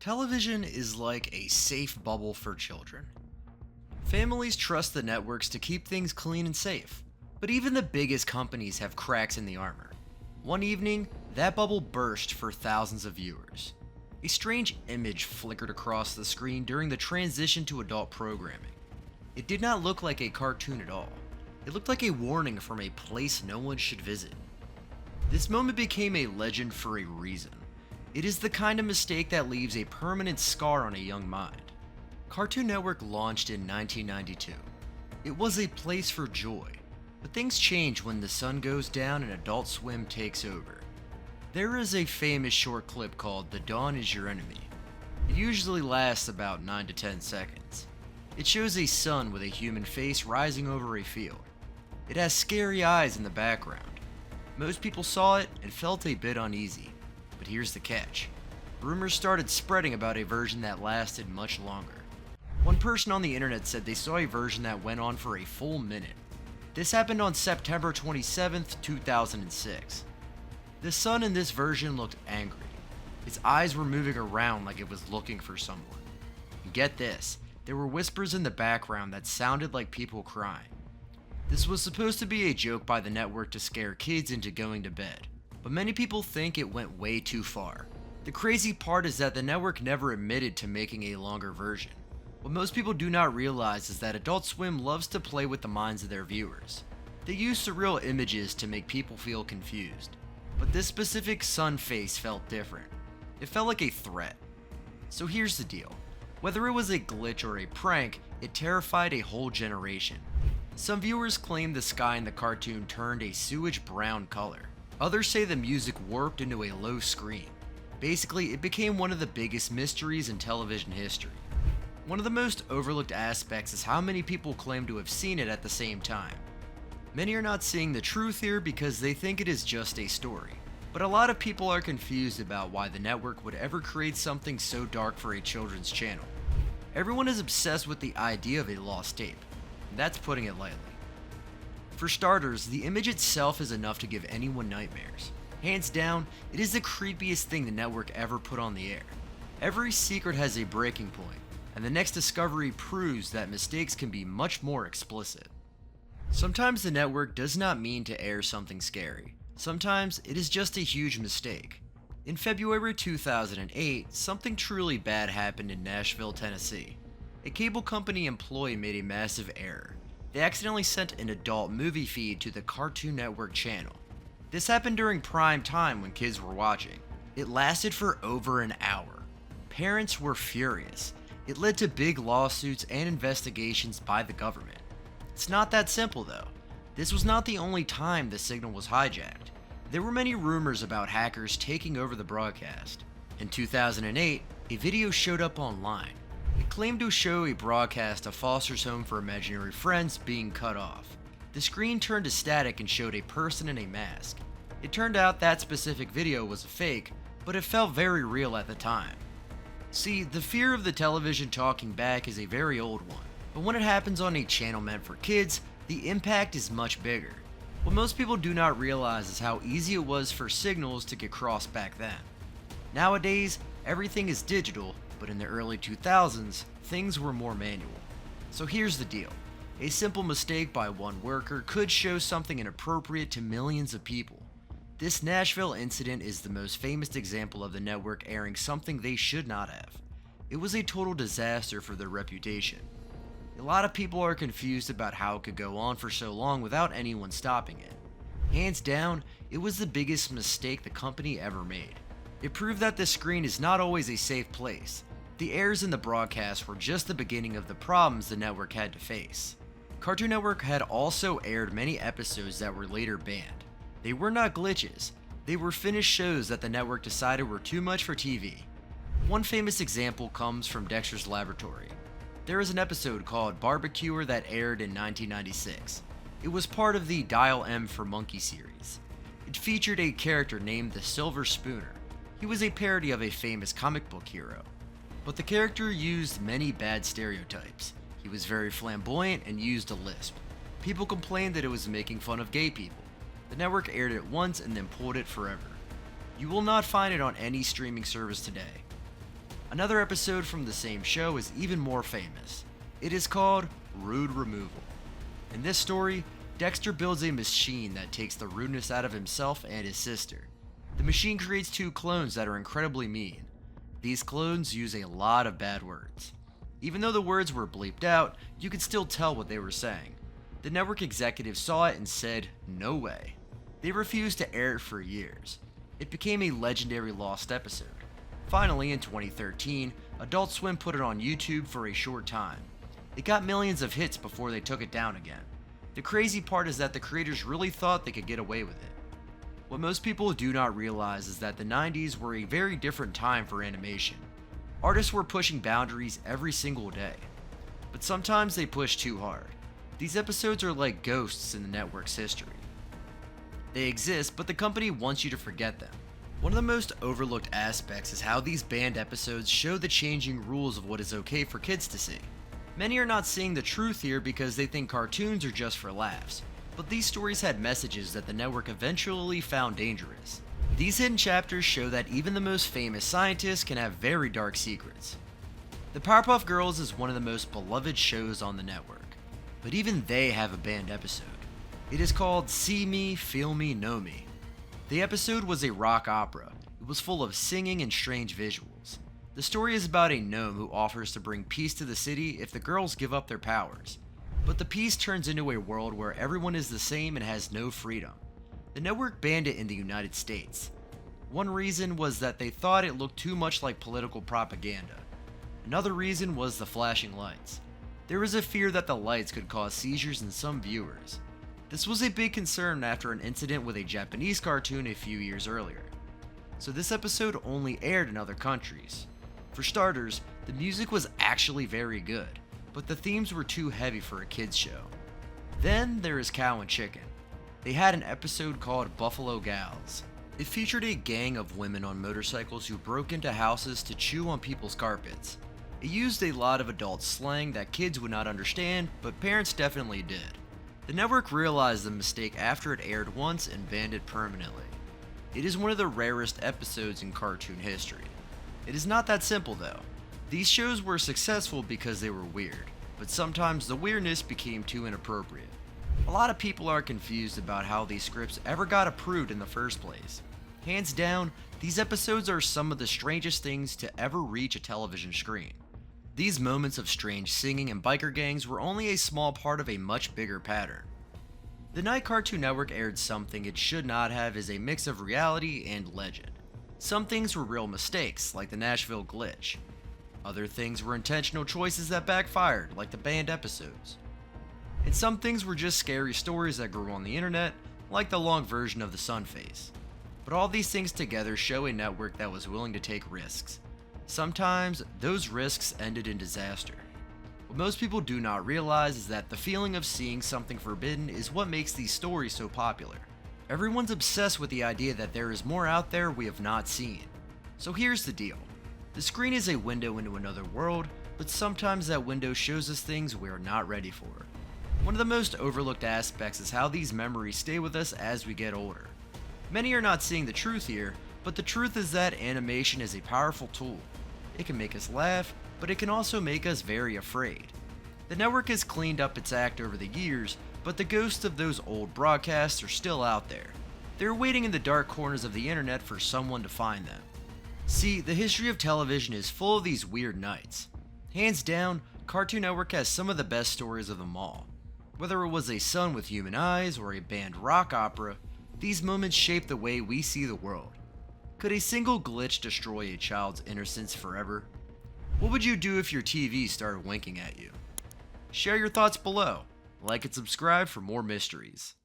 Television is like a safe bubble for children. Families trust the networks to keep things clean and safe, but even the biggest companies have cracks in the armor. One evening, that bubble burst for thousands of viewers. A strange image flickered across the screen during the transition to adult programming. It did not look like a cartoon at all. It looked like a warning from a place no one should visit. This moment became a legend for a reason. It is the kind of mistake that leaves a permanent scar on a young mind. Cartoon Network launched in 1992. It was a place for joy, but things change when the sun goes down and Adult Swim takes over. There is a famous short clip called "The Dawn is Your Enemy." It usually lasts about 9 to 10 seconds. It shows a sun with a human face rising over a field. It has scary eyes in the background. Most people saw it and felt a bit uneasy. But here's the catch. Rumors started spreading about a version that lasted much longer. One person on the internet said they saw a version that went on for a full minute. This happened on September 27th, 2006. The sun in this version looked angry. Its eyes were moving around like it was looking for someone. And get this, there were whispers in the background that sounded like people crying. This was supposed to be a joke by the network to scare kids into going to bed. But many people think it went way too far. The crazy part is that the network never admitted to making a longer version. What most people do not realize is that Adult Swim loves to play with the minds of their viewers. They use surreal images to make people feel confused. But this specific sun face felt different. It felt like a threat. So here's the deal. Whether it was a glitch or a prank, it terrified a whole generation. Some viewers claim the sky in the cartoon turned a sewage brown color. Others say the music warped into a low scream. Basically, it became one of the biggest mysteries in television history. One of the most overlooked aspects is how many people claim to have seen it at the same time. Many are not seeing the truth here because they think it is just a story. But a lot of people are confused about why the network would ever create something so dark for a children's channel. Everyone is obsessed with the idea of a lost tape. And that's putting it lightly. For starters, the image itself is enough to give anyone nightmares. Hands down, it is the creepiest thing the network ever put on the air. Every secret has a breaking point, and the next discovery proves that mistakes can be much more explicit. Sometimes the network does not mean to air something scary. Sometimes it is just a huge mistake. In February 2008, something truly bad happened in Nashville, Tennessee. A cable company employee made a massive error. They accidentally sent an adult movie feed to the Cartoon Network channel. This happened during prime time when kids were watching. It lasted for over an hour. Parents were furious. It led to big lawsuits and investigations by the government. It's not that simple though. This was not the only time the signal was hijacked. There were many rumors about hackers taking over the broadcast. In 2008, a video showed up online. It claimed to show a broadcast of Foster's Home for Imaginary Friends being cut off. The screen turned to static and showed a person in a mask. It turned out that specific video was a fake, but it felt very real at the time. See, the fear of the television talking back is a very old one, but when it happens on a channel meant for kids, the impact is much bigger. What most people do not realize is how easy it was for signals to get crossed back then. Nowadays, everything is digital, but in the early 2000s, things were more manual. So here's the deal. A simple mistake by one worker could show something inappropriate to millions of people. This Nashville incident is the most famous example of the network airing something they should not have. It was a total disaster for their reputation. A lot of people are confused about how it could go on for so long without anyone stopping it. Hands down, it was the biggest mistake the company ever made. It proved that the screen is not always a safe place. The errors in the broadcast were just the beginning of the problems the network had to face. Cartoon Network had also aired many episodes that were later banned. They were not glitches. They were finished shows that the network decided were too much for TV. One famous example comes from Dexter's Laboratory. There is an episode called Barbecuer that aired in 1996. It was part of the Dial M for Monkey series. It featured a character named the Silver Spooner. He was a parody of a famous comic book hero. But the character used many bad stereotypes. He was very flamboyant and used a lisp. People complained that it was making fun of gay people. The network aired it once and then pulled it forever. You will not find it on any streaming service today. Another episode from the same show is even more famous. It is called Rude Removal. In this story, Dexter builds a machine that takes the rudeness out of himself and his sister. The machine creates two clones that are incredibly mean. These clones use a lot of bad words. Even though the words were bleeped out, you could still tell what they were saying. The network executives saw it and said, "No way." They refused to air it for years. It became a legendary lost episode. Finally, in 2013, Adult Swim put it on YouTube for a short time. It got millions of hits before they took it down again. The crazy part is that the creators really thought they could get away with it. What most people do not realize is that the 90s were a very different time for animation. Artists were pushing boundaries every single day. But sometimes they push too hard. These episodes are like ghosts in the network's history. They exist, but the company wants you to forget them. One of the most overlooked aspects is how these banned episodes show the changing rules of what is okay for kids to see. Many are not seeing the truth here because they think cartoons are just for laughs, but these stories had messages that the network eventually found dangerous. These hidden chapters show that even the most famous scientists can have very dark secrets. The Powerpuff Girls is one of the most beloved shows on the network, but even they have a banned episode. It is called See Me, Feel Me, Know Me. The episode was a rock opera. It was full of singing and strange visuals. The story is about a gnome who offers to bring peace to the city if the girls give up their powers. But the peace turns into a world where everyone is the same and has no freedom. The network banned it in the United States. One reason was that they thought it looked too much like political propaganda. Another reason was the flashing lights. There was a fear that the lights could cause seizures in some viewers. This was a big concern after an incident with a Japanese cartoon a few years earlier. So this episode only aired in other countries. For starters, the music was actually very good, but the themes were too heavy for a kids show. Then there is Cow and Chicken. They had an episode called Buffalo Gals. It featured a gang of women on motorcycles who broke into houses to chew on people's carpets. It used a lot of adult slang that kids would not understand, but parents definitely did. The network realized the mistake after it aired once and banned it permanently. It is one of the rarest episodes in cartoon history. It is not that simple though. These shows were successful because they were weird, but sometimes the weirdness became too inappropriate. A lot of people are confused about how these scripts ever got approved in the first place. Hands down, these episodes are some of the strangest things to ever reach a television screen. These moments of strange singing and biker gangs were only a small part of a much bigger pattern. The night Cartoon Network aired something it should not have is a mix of reality and legend. Some things were real mistakes, like the Nashville glitch. Other things were intentional choices that backfired, like the banned episodes. And some things were just scary stories that grew on the internet, like the long version of the Sun Face. But all these things together show a network that was willing to take risks. Sometimes, those risks ended in disaster. What most people do not realize is that the feeling of seeing something forbidden is what makes these stories so popular. Everyone's obsessed with the idea that there is more out there we have not seen. So here's the deal. The screen is a window into another world, but sometimes that window shows us things we are not ready for. One of the most overlooked aspects is how these memories stay with us as we get older. Many are not seeing the truth here, but the truth is that animation is a powerful tool. It can make us laugh, but it can also make us very afraid. The network has cleaned up its act over the years, but the ghosts of those old broadcasts are still out there. They're waiting in the dark corners of the internet for someone to find them. See, the history of television is full of these weird nights. Hands down, Cartoon Network has some of the best stories of them all. Whether it was a sun with human eyes or a banned rock opera, these moments shape the way we see the world. Could a single glitch destroy a child's innocence forever? What would you do if your TV started winking at you? Share your thoughts below. Like and subscribe for more mysteries.